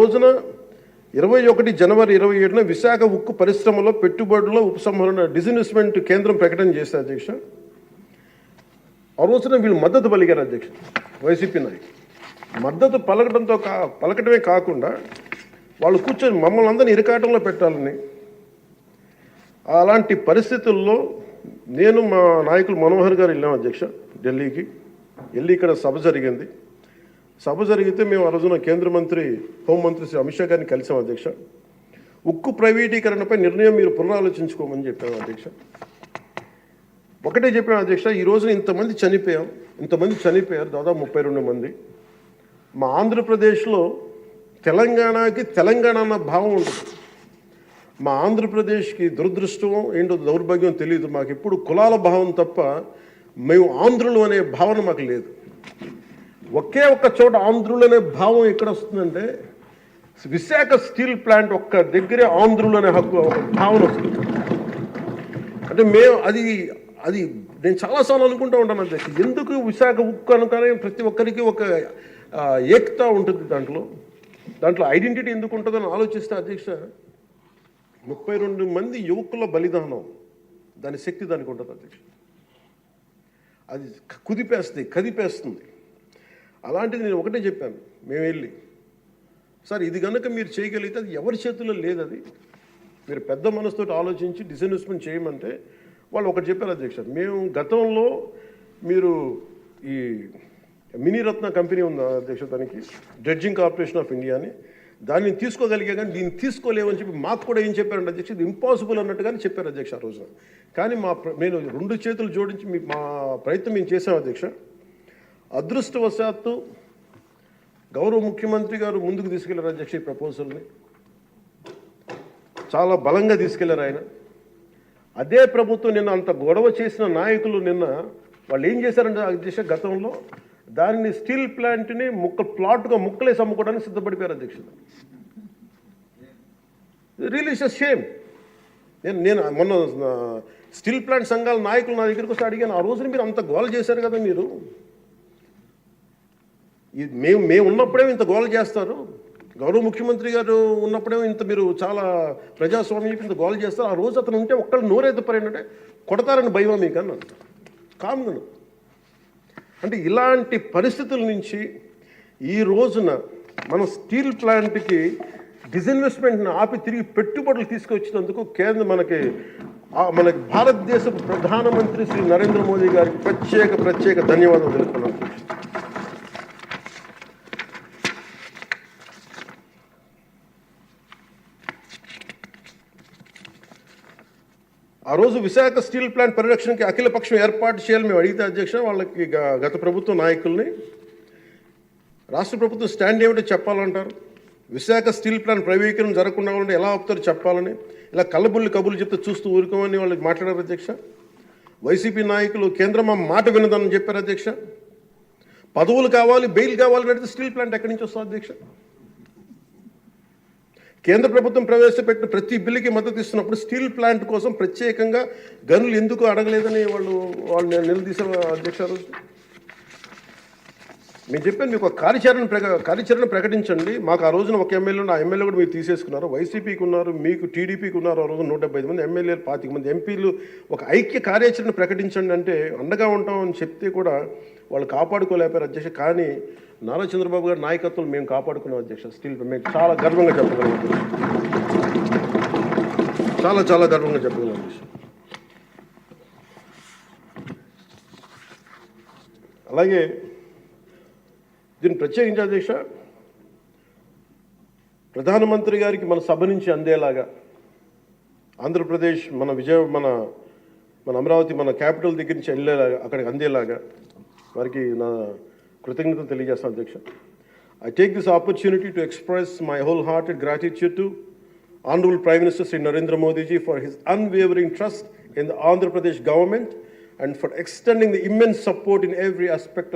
రోజున 21 జనవరి 27న విశాఖ ఉక్కు పరిశ్రమలో పెట్టుబడుల ఉపసంహరణ డిస్ఇన్వెస్ట్మెంట్ కేంద్రం ప్రకటన చేశారు అధ్యక్ష. ఆ రోజున వీళ్ళు మద్దతు పలికారు అధ్యక్ష. వైసీపీ నాయకులు మద్దతు పలకటమే కాకుండా వాళ్ళు కూర్చొని మమ్మల్ని అందరినీ ఇరకాటంలో పెట్టాలని, అలాంటి పరిస్థితుల్లో నేను మా నాయకులు మనోహర్ గారు వెళ్ళాం అధ్యక్ష ఢిల్లీకి. వెళ్ళి ఇక్కడ సభ జరిగింది. సభ జరిగితే మేము ఆ రోజున కేంద్ర మంత్రి హోంమంత్రి శ్రీ అమిత్ షా గారిని కలిసాం అధ్యక్ష. ఉక్కు ప్రైవేటీకరణపై నిర్ణయం మీరు పునరాలోచించుకోమని చెప్పాము అధ్యక్ష. ఒకటే చెప్పాము అధ్యక్ష, ఈ రోజున ఇంతమంది చనిపోయారు, దాదాపు 32 మంది. మా ఆంధ్రప్రదేశ్లో తెలంగాణకి తెలంగాణ అన్న భావం ఉంటుంది. మా ఆంధ్రప్రదేశ్కి దురదృష్టం ఏంటో దౌర్భాగ్యం తెలియదు. మాకు ఎప్పుడు కులాల భావం తప్ప మేము ఆంధ్రులు అనే భావన మాకు లేదు. ఒకే ఒక్క చోట ఆంధ్రులు అనే భావం ఎక్కడ వస్తుందంటే విశాఖ స్టీల్ ప్లాంట్ ఒక్క దగ్గరే ఆంధ్రులు అనే హక్కు భావన వస్తుంది. అంటే మేము అది నేను చాలాసార్లు అనుకుంటూ ఉంటాను అధ్యక్ష, ఎందుకు విశాఖ ఉక్కు అనుకనే ప్రతి ఒక్కరికి ఒక ఏకత ఉంటుంది, దాంట్లో ఐడెంటిటీ ఎందుకు ఉంటుందని ఆలోచిస్తే అధ్యక్ష 32 మంది యువకుల బలిదానం, దాని శక్తి దానికి ఉంటుంది అధ్యక్ష. అది కదిపేస్తుంది. అలాంటిది నేను ఒకటే చెప్పాను, మేము వెళ్ళి సార్ ఇది కనుక మీరు చేయగలిగితే అది ఎవరి చేతుల్లో లేదు, అది మీరు పెద్ద మనసుతో ఆలోచించి డిస్ఇన్వెస్ట్మెంట్ చేయమంటే వాళ్ళు ఒకటి చెప్పారు అధ్యక్ష. మేము గతంలో మీరు ఈ మినీరత్న కంపెనీ ఉంది అధ్యక్ష, దానికి డ్రెడ్జింగ్ కార్పొరేషన్ ఆఫ్ ఇండియా అని, దాన్ని తీసుకోగలిగా కానీ దీన్ని తీసుకోలేమని చెప్పి మాకు కూడా ఏం చెప్పారంటే అధ్యక్ష, ఇది ఇంపాసిబుల్ అన్నట్టుగానే చెప్పారు అధ్యక్ష ఆ రోజున. కానీ నేను 2 చేతులు జోడించి మా ప్రయత్నం మేము చేసాం అధ్యక్ష. అదృష్టవశాత్తు గౌరవ ముఖ్యమంత్రి గారు ముందుకు తీసుకెళ్లారు అధ్యక్ష. ఈ ప్రపోజల్ని చాలా బలంగా తీసుకెళ్లారు ఆయన. అదే ప్రభుత్వం నిన్న అంత గొడవ చేసిన నాయకులు నిన్న వాళ్ళు ఏం చేశారంటే అధ్యక్ష, గతంలో దానిని స్టీల్ ప్లాంట్ని ప్లాట్గా ముక్కలేసి అమ్ముకోవడానికి సిద్ధపడిపోయారు అధ్యక్ష. Really it's a shame. నేను మొన్న స్టీల్ ప్లాంట్ సంఘాల నాయకులు నా దగ్గరికి వస్తే అడిగాను, ఆ రోజున మీరు అంత గోల చేశారు కదా, మీరు మేము ఉన్నప్పుడేమో ఇంత గోల చేస్తారు, గౌరవ ముఖ్యమంత్రి గారు ఉన్నప్పుడేమో ఇంత మీరు చాలా ప్రజాస్వామ్యం ఇంత గోల చేస్తారు, ఆ రోజు అతను ఉంటే ఒక్కళ్ళు నోరెత్తిపోయారంటే కొడతారని భయమా మీకు అన్నాను కామ్గను. అంటే ఇలాంటి పరిస్థితుల నుంచి ఈ రోజున మన స్టీల్ ప్లాంట్కి డిస్ఇన్వెస్ట్మెంట్ని ఆపి తిరిగి పెట్టుబడులు తీసుకొచ్చినందుకు మనకి భారతదేశ ప్రధానమంత్రి శ్రీ నరేంద్ర మోదీ గారికి ప్రత్యేక ధన్యవాదాలు తెలుపుతున్నాను. ఆ రోజు విశాఖ స్టీల్ ప్లాంట్ పరిరక్షణకి అఖిలపక్షం ఏర్పాటు చేయాలని మేము అడిగితే అధ్యక్ష, వాళ్ళకి గత ప్రభుత్వ నాయకుల్ని రాష్ట్ర ప్రభుత్వం స్టాండ్ ఏమిటో చెప్పాలంటారు. విశాఖ స్టీల్ ప్లాంట్ ప్రైవేటీకరణ జరగకుండా ఉంటే ఎలా ఆపుతారో చెప్పాలని, ఇలా కబుర్లు చెప్తే చూస్తూ ఊరుకోమని వాళ్ళకి మాట్లాడారు అధ్యక్ష. వైసీపీ నాయకులు కేంద్రం ఆ మాట వినదని చెప్పారు అధ్యక్ష. పదవులు కావాలి, బెయిల్ కావాలని అడిగితే స్టీల్ ప్లాంట్ ఎక్కడి నుంచి వస్తుంది అధ్యక్ష? కేంద్ర ప్రభుత్వం ప్రవేశపెట్టిన ప్రతి బిల్లుకి మద్దతు ఇస్తున్నప్పుడు స్టీల్ ప్లాంట్ కోసం ప్రత్యేకంగా గనులు ఎందుకు అడగలేదని వాళ్ళు నిలదీశారు అధ్యక్ష. రోజు మేము చెప్పాను, మీకు ఒక కార్యాచరణ ప్రకటించండి. మాకు ఆ రోజున ఒక ఎమ్మెల్యే, ఆ ఎమ్మెల్యే కూడా మీరు తీసేసుకున్నారు, వైసీపీకి ఉన్నారు, మీకు టీడీపీకి ఉన్నారు. ఆ రోజు 175 మంది ఎమ్మెల్యేలు, 25 మంది ఎంపీలు. ఒక ఐక్య కార్యాచరణ ప్రకటించండి అంటే అండగా ఉంటామని చెప్తే కూడా వాళ్ళు కాపాడుకోలేపారు అధ్యక్ష. కానీ నారా చంద్రబాబు గారి నాయకత్వం మేము కాపాడుకున్నాం అధ్యక్ష. స్టీల్ మేము చాలా గర్వంగా చెప్పగలం, చాలా గర్వంగా చెప్పగలం అధ్యక్ష. అలాగే దీన్ని ప్రత్యేకించి అధ్యక్ష, ప్రధానమంత్రి గారికి మన సభ నుంచి అందేలాగా ఆంధ్రప్రదేశ్ మన అమరావతి మన క్యాపిటల్ దగ్గర నుంచి వెళ్ళేలాగా, అక్కడికి అందేలాగా వారికి నా కృతజ్ఞతలు తెలియజేస్తాను అధ్యక్ష. I take this opportunity to express my wholehearted gratitude to Honorable Prime Minister Sri Narendra Modi ji for his unwavering trust in the Andhra Pradesh government and for extending the immense support in every aspect of